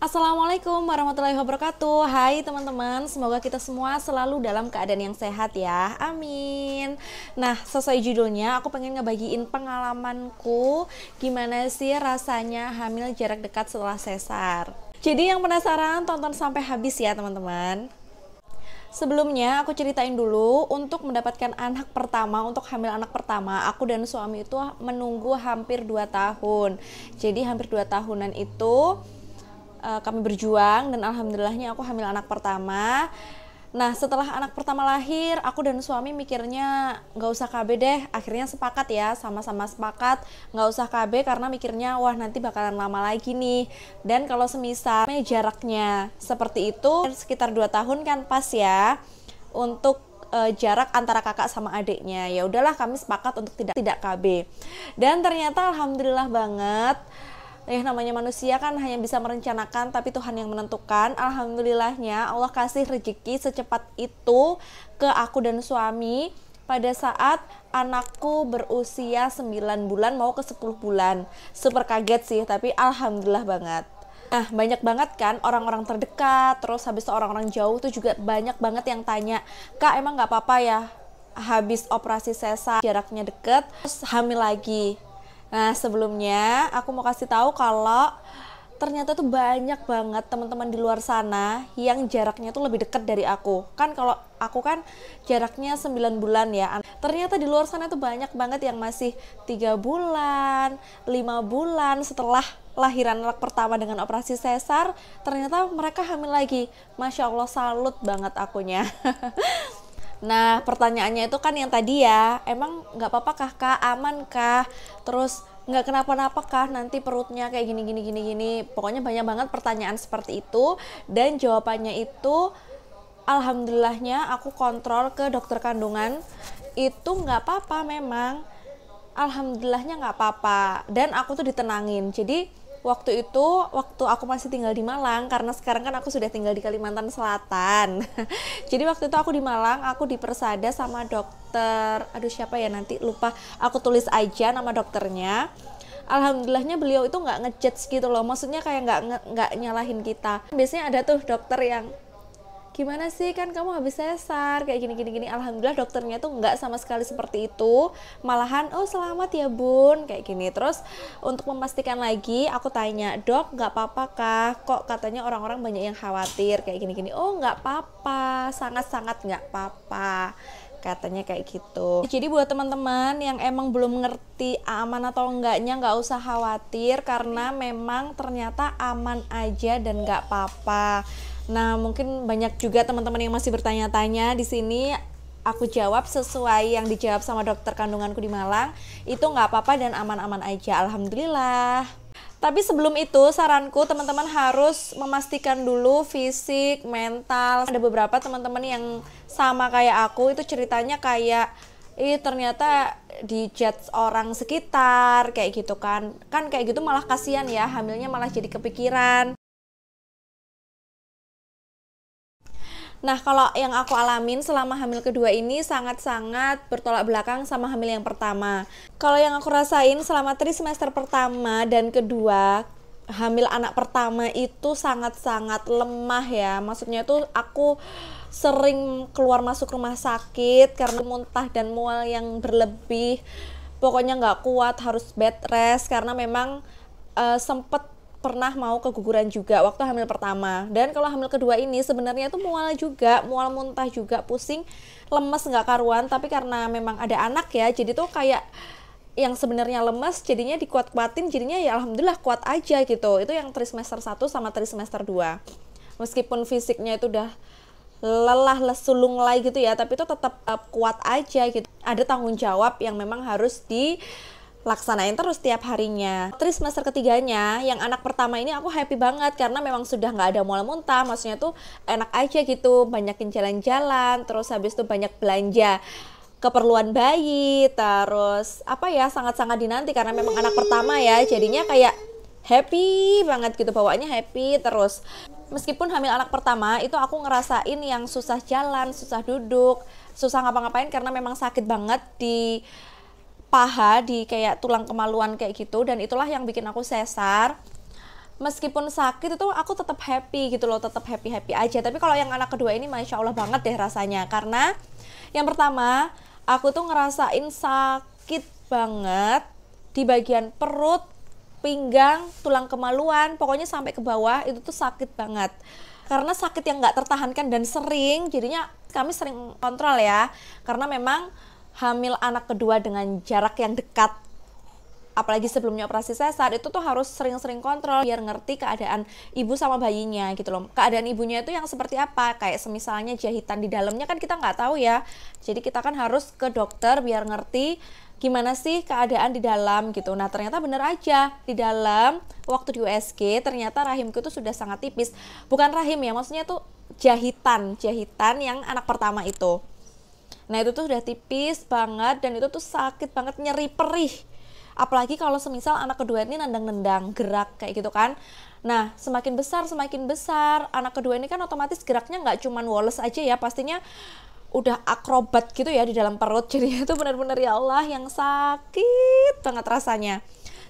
Assalamualaikum warahmatullahi wabarakatuh. Hai teman-teman, semoga kita semua selalu dalam keadaan yang sehat ya. Amin. Nah, sesuai judulnya, aku pengen ngebagiin pengalamanku gimana sih rasanya hamil jarak dekat setelah sesar. Jadi yang penasaran tonton sampai habis ya teman-teman. Sebelumnya aku ceritain dulu, untuk mendapatkan anak pertama, untuk hamil anak pertama, aku dan suami itu menunggu hampir 2 tahun. Jadi hampir 2 tahunan itu kami berjuang dan alhamdulillahnya aku hamil anak pertama. Nah, setelah anak pertama lahir, aku dan suami mikirnya nggak usah KB deh. Akhirnya sepakat ya, sama-sama sepakat nggak usah KB karena mikirnya wah nanti bakalan lama lagi nih. Dan kalau semisal jaraknya seperti itu sekitar 2 tahun kan pas ya untuk jarak antara kakak sama adiknya. Ya udahlah, kami sepakat untuk tidak KB. Dan ternyata alhamdulillah banget, namanya manusia kan hanya bisa merencanakan, tapi Tuhan yang menentukan. Alhamdulillahnya Allah kasih rezeki secepat itu ke aku dan suami pada saat anakku berusia 9 bulan mau ke 10 bulan. Super kaget sih, tapi alhamdulillah banget. Nah, banyak banget kan orang-orang terdekat, terus habis itu orang-orang jauh tuh juga banyak banget yang tanya, "Kak, emang gak apa-apa ya habis operasi sesar jaraknya deket terus hamil lagi?" Nah, sebelumnya aku mau kasih tahu kalau ternyata tuh banyak banget teman-teman di luar sana yang jaraknya tuh lebih dekat dari aku. Kan kalau aku kan jaraknya 9 bulan ya. Ternyata di luar sana tuh banyak banget yang masih 3 bulan, 5 bulan setelah lahiran anak pertama dengan operasi sesar, ternyata mereka hamil lagi. Masya Allah, salut banget akunya. Nah, pertanyaannya itu kan yang tadi ya, emang nggak apa-apa kah kak, aman kah, terus nggak kenapa-napa kah nanti perutnya kayak gini. Pokoknya banyak banget pertanyaan seperti itu, dan jawabannya itu alhamdulillahnya aku kontrol ke dokter kandungan, itu nggak apa-apa memang, alhamdulillahnya nggak apa-apa, dan aku tuh ditenangin. Jadi waktu aku masih tinggal di Malang, karena sekarang kan aku sudah tinggal di Kalimantan Selatan. Jadi waktu itu aku di Malang, aku dipersada sama dokter, aduh siapa ya nanti lupa, aku tulis aja nama dokternya. Alhamdulillahnya beliau itu nggak ngejudge gitu loh, maksudnya kayak nggak nyalahin kita. Biasanya ada tuh dokter yang gimana sih, kan kamu habis sesar kayak gini. Alhamdulillah dokternya tuh nggak sama sekali seperti itu, malahan oh selamat ya bun kayak gini. Terus untuk memastikan lagi aku tanya, dok nggak apa-apa kah, kok katanya orang-orang banyak yang khawatir kayak gini. Oh nggak apa-apa, sangat-sangat nggak apa-apa katanya kayak gitu. Jadi buat teman-teman yang emang belum ngerti aman atau enggaknya, nggak usah khawatir karena memang ternyata aman aja dan nggak apa-apa. Nah, mungkin banyak juga teman-teman yang masih bertanya-tanya. Di sini aku jawab sesuai yang dijawab sama dokter kandunganku di Malang. Itu nggak apa-apa dan aman-aman aja, alhamdulillah. Tapi sebelum itu saranku teman-teman harus memastikan dulu fisik, mental. Ada beberapa teman-teman yang sama kayak aku itu ceritanya kayak ternyata dijudge orang sekitar kayak gitu kan. Kan kayak gitu malah kasihan ya, hamilnya malah jadi kepikiran. Nah, kalau yang aku alamin selama hamil kedua ini sangat-sangat bertolak belakang sama hamil yang pertama. Kalau yang aku rasain selama trimester pertama dan kedua, hamil anak pertama itu sangat-sangat lemah ya. Maksudnya tuh aku sering keluar masuk rumah sakit karena muntah dan mual yang berlebih. Pokoknya nggak kuat, harus bed rest karena memang sempet pernah mau keguguran juga waktu hamil pertama. Dan kalau hamil kedua ini sebenarnya tuh mual juga, mual muntah juga, pusing, lemes nggak karuan. Tapi karena memang ada anak ya, jadi tuh kayak yang sebenarnya lemes jadinya dikuat-kuatin, jadinya ya alhamdulillah kuat aja gitu. Itu yang trimester 1 sama trimester 2. Meskipun fisiknya itu udah lelah lesulung lagi gitu ya, tapi itu tetap kuat aja gitu. Ada tanggung jawab yang memang harus laksanain terus tiap harinya. Trimester ketiganya yang anak pertama ini aku happy banget karena memang sudah nggak ada mual muntah, maksudnya tuh enak aja gitu, banyakin jalan-jalan, terus habis itu banyak belanja keperluan bayi, terus apa ya, sangat-sangat dinanti karena memang anak pertama ya, jadinya kayak happy banget gitu, bawaannya happy terus. Meskipun hamil anak pertama itu aku ngerasain yang susah jalan, susah duduk, susah ngapa-ngapain karena memang sakit banget di paha, di kayak tulang kemaluan kayak gitu, dan itulah yang bikin aku sesar. meskipun sakit itu aku tetap happy gitu loh, tetap happy aja. Tapi kalau yang anak kedua ini Masya Allah banget deh rasanya, karena yang pertama aku tuh ngerasain sakit banget di bagian perut, pinggang, tulang kemaluan, pokoknya sampai ke bawah itu tuh sakit banget. Karena sakit yang nggak tertahankan dan sering, jadinya kami sering kontrol ya, karena memang hamil anak kedua dengan jarak yang dekat, apalagi sebelumnya operasi sesar, itu tuh harus sering-sering kontrol biar ngerti keadaan ibu sama bayinya gitu loh. Keadaan ibunya itu yang seperti apa, kayak semisalnya jahitan di dalamnya kan kita nggak tahu ya, jadi kita kan harus ke dokter biar ngerti gimana sih keadaan di dalam gitu. Nah ternyata bener aja, di dalam waktu di USG ternyata rahimku itu sudah sangat tipis, bukan rahim ya, maksudnya tuh jahitan yang anak pertama itu. Nah itu tuh udah tipis banget dan itu tuh sakit banget, nyeri perih. Apalagi kalau semisal anak kedua ini nendang-nendang, gerak kayak gitu kan. Nah semakin besar anak kedua ini kan otomatis geraknya nggak cuman woles aja ya, pastinya udah akrobat gitu ya di dalam perut. Jadi itu benar-benar ya Allah yang sakit banget rasanya,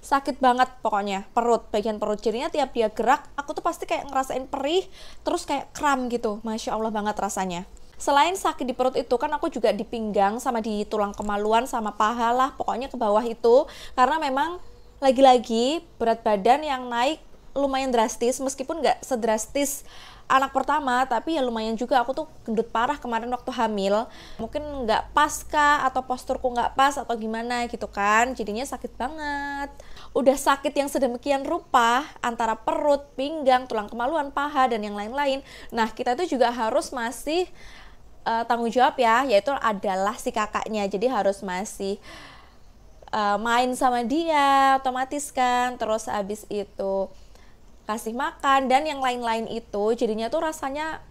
sakit banget pokoknya perut, bagian perut. Jadinya tiap dia gerak aku tuh pasti kayak ngerasain perih, terus kayak kram gitu. Masya Allah banget rasanya. Selain sakit di perut itu kan aku juga di pinggang sama di tulang kemaluan sama paha lah, pokoknya ke bawah itu, karena memang lagi-lagi berat badan yang naik lumayan drastis, meskipun nggak sedrastis anak pertama, tapi ya lumayan juga. Aku tuh gendut parah kemarin waktu hamil, mungkin nggak pas kah, atau posturku nggak pas atau gimana gitu kan, jadinya sakit banget. Udah sakit yang sedemikian rupa antara perut, pinggang, tulang kemaluan, paha, dan yang lain-lain. Nah kita itu juga harus masih tanggung jawab ya, yaitu adalah si kakaknya. Jadi harus masih main sama dia otomatis kan, terus habis itu kasih makan dan yang lain-lain itu. Jadinya tuh rasanya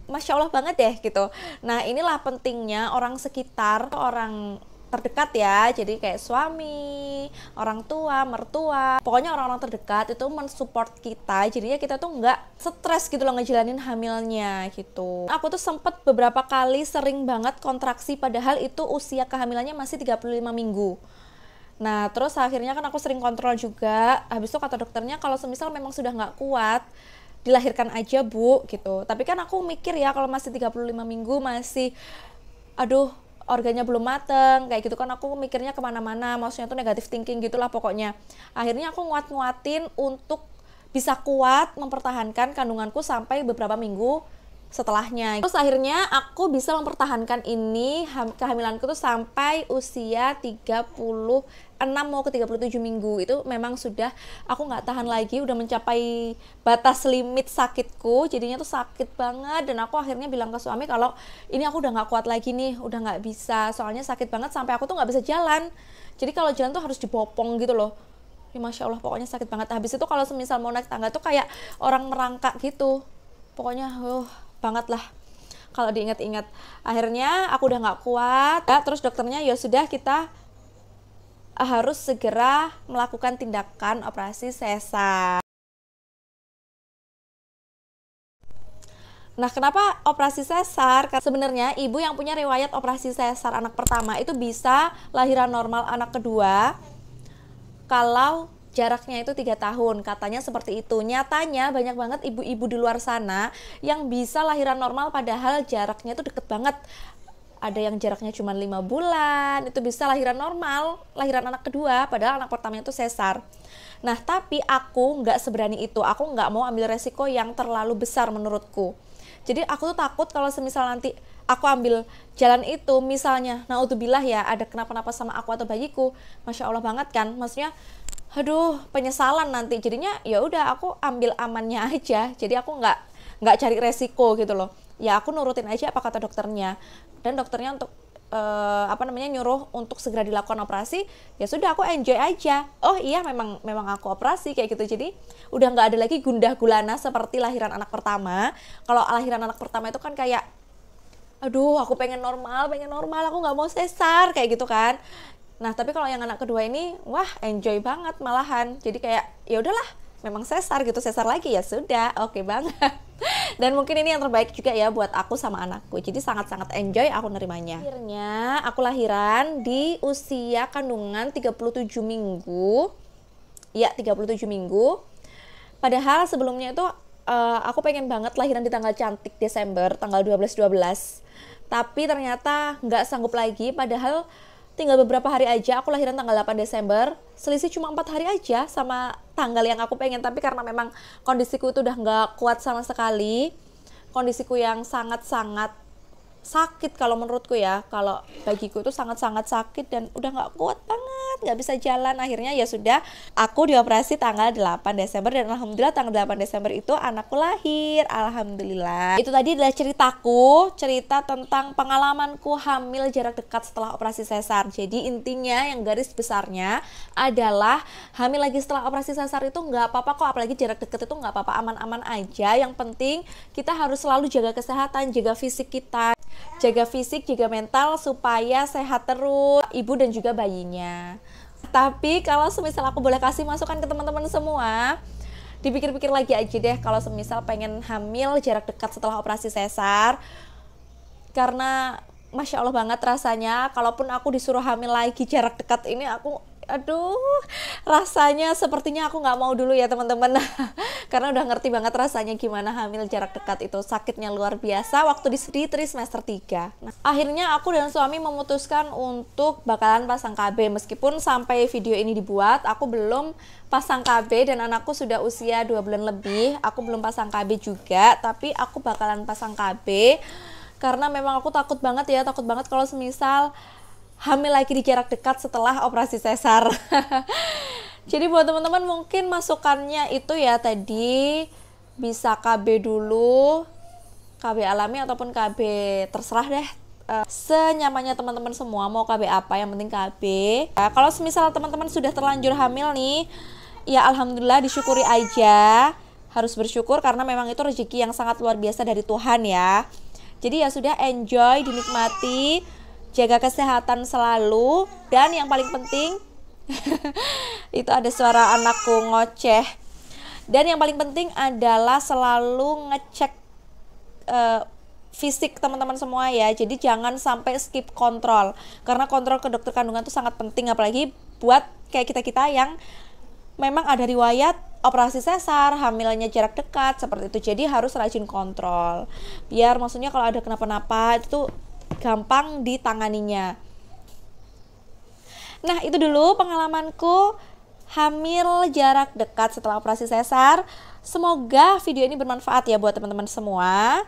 Masya Allah banget deh gitu. Nah inilah pentingnya orang sekitar, orang terdekat ya, jadi kayak suami, orang tua, mertua, pokoknya orang-orang terdekat itu mensupport kita, jadinya kita tuh nggak stres gitu loh ngejalanin hamilnya gitu. Aku tuh sempet beberapa kali sering banget kontraksi, padahal itu usia kehamilannya masih 35 minggu. Nah terus akhirnya kan aku sering kontrol juga, habis itu kata dokternya kalau semisal memang sudah nggak kuat, dilahirkan aja bu gitu. Tapi kan aku mikir ya, kalau masih 35 minggu masih aduh organnya belum mateng kayak gitu kan, aku mikirnya kemana-mana, maksudnya tuh negatif thinking gitulah pokoknya. Akhirnya aku nguatin untuk bisa kuat mempertahankan kandunganku sampai beberapa minggu setelahnya. Terus akhirnya aku bisa mempertahankan ini kehamilanku tuh sampai usia 36 mau ke 37 minggu. Itu memang sudah aku nggak tahan lagi, udah mencapai batas limit sakitku, jadinya tuh sakit banget. Dan aku akhirnya bilang ke suami kalau ini aku udah nggak kuat lagi nih, udah nggak bisa, soalnya sakit banget sampai aku tuh nggak bisa jalan. Jadi kalau jalan tuh harus dibopong gitu loh ya. Masya Allah pokoknya sakit banget. Habis itu kalau semisal mau naik tangga tuh kayak orang merangkak gitu, pokoknya banget lah kalau diingat-ingat. Akhirnya aku udah nggak kuat ya, terus dokternya ya sudah, kita harus segera melakukan tindakan operasi sesar. Nah kenapa operasi sesar? Karena sebenarnya ibu yang punya riwayat operasi sesar anak pertama itu bisa lahiran normal anak kedua kalau jaraknya itu 3 tahun, katanya seperti itu. Nyatanya banyak banget ibu-ibu di luar sana yang bisa lahiran normal padahal jaraknya itu deket banget. Ada yang jaraknya cuma 5 bulan, itu bisa lahiran normal, lahiran anak kedua, padahal anak pertamanya itu sesar. Nah tapi aku nggak seberani itu, aku nggak mau ambil resiko yang terlalu besar menurutku. Jadi aku tuh takut kalau semisal nanti aku ambil jalan itu, misalnya naudzubillah ya, ada kenapa-napa sama aku atau bayiku, Masya Allah banget kan, maksudnya aduh penyesalan nanti. Jadinya ya udah aku ambil amannya aja, jadi aku nggak cari resiko gitu loh ya. Aku nurutin aja apa kata dokternya, dan dokternya untuk nyuruh untuk segera dilakukan operasi, ya sudah aku enjoy aja. Oh iya memang aku operasi kayak gitu. Jadi udah nggak ada lagi gundah gulana seperti lahiran anak pertama. Kalau lahiran anak pertama itu kan kayak aduh aku pengen normal, aku nggak mau sesar kayak gitu kan. Nah tapi kalau yang anak kedua ini wah enjoy banget malahan. Jadi kayak ya udahlah memang sesar gitu, sesar lagi ya sudah, oke banget. Dan mungkin ini yang terbaik juga ya buat aku sama anakku. Jadi sangat-sangat enjoy aku nerimanya. Akhirnya aku lahiran di usia kandungan 37 minggu. Ya 37 minggu. Padahal sebelumnya itu aku pengen banget lahiran di tanggal cantik Desember, tanggal 12-12. Tapi ternyata nggak sanggup lagi, padahal tinggal beberapa hari aja aku lahiran tanggal 8 Desember. Selisih cuma 4 hari aja sama tanggal yang aku pengen. Tapi karena memang kondisiku itu udah nggak kuat sama sekali. Kondisiku yang sangat-sangat sakit kalau menurutku ya. Kalau bagiku itu sangat-sangat sakit dan udah nggak kuat banget, nggak bisa jalan. Akhirnya ya sudah, aku dioperasi tanggal 8 Desember dan alhamdulillah tanggal 8 Desember itu anakku lahir. Alhamdulillah. Itu tadi adalah cerita tentang pengalamanku hamil jarak dekat setelah operasi sesar. Jadi intinya yang garis besarnya adalah hamil lagi setelah operasi sesar itu nggak apa-apa kok, apalagi jarak dekat itu nggak apa-apa, aman-aman aja. Yang penting kita harus selalu jaga kesehatan, jaga fisik kita. Jaga fisik, jaga mental supaya sehat terus ibu dan juga bayinya. Tapi kalau semisal aku boleh kasih masukan ke teman-teman semua, dipikir-pikir lagi aja deh kalau semisal pengen hamil jarak dekat setelah operasi sesar. Karena Masya Allah banget rasanya, kalaupun aku disuruh hamil lagi jarak dekat ini, rasanya sepertinya aku nggak mau dulu ya teman-teman. Karena udah ngerti banget rasanya gimana hamil jarak dekat itu, sakitnya luar biasa waktu di trimester 3. Nah, akhirnya aku dan suami memutuskan untuk bakalan pasang KB. Meskipun sampai video ini dibuat aku belum pasang KB dan anakku sudah usia 2 bulan lebih, aku belum pasang KB juga, tapi aku bakalan pasang KB karena memang aku takut banget kalau semisal hamil lagi di jarak dekat setelah operasi sesar. Jadi buat teman-teman mungkin masukannya itu ya tadi, bisa KB dulu, KB alami ataupun KB terserah deh, senyamannya teman-teman semua mau KB apa, yang penting KB. Nah, kalau semisal teman-teman sudah terlanjur hamil nih, ya alhamdulillah disyukuri aja, harus bersyukur karena memang itu rezeki yang sangat luar biasa dari Tuhan ya. Jadi ya sudah, enjoy, dinikmati, jaga kesehatan selalu, dan yang paling penting itu ada suara anakku ngoceh. Dan yang paling penting adalah selalu ngecek fisik teman-teman semua ya. Jadi jangan sampai skip kontrol, karena kontrol ke dokter kandungan itu sangat penting, apalagi buat kayak kita-kita yang memang ada riwayat operasi sesar, hamilnya jarak dekat seperti itu. Jadi harus rajin kontrol, biar maksudnya kalau ada kenapa-napa itu gampang ditanganinya. Nah, itu dulu pengalamanku hamil jarak dekat setelah operasi sesar. Semoga video ini bermanfaat ya buat teman-teman semua.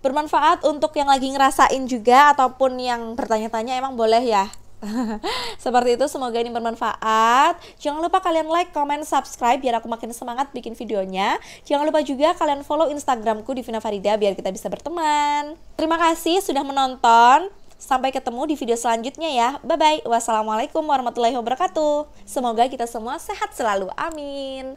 Bermanfaat untuk yang lagi ngerasain juga ataupun yang bertanya-tanya, emang boleh ya. Seperti itu, semoga ini bermanfaat. Jangan lupa kalian like, comment, subscribe biar aku makin semangat bikin videonya. Jangan lupa juga kalian follow Instagramku Divina Farida biar kita bisa berteman. Terima kasih sudah menonton. Sampai ketemu di video selanjutnya ya. Bye bye. Wassalamualaikum warahmatullahi wabarakatuh. Semoga kita semua sehat selalu. Amin.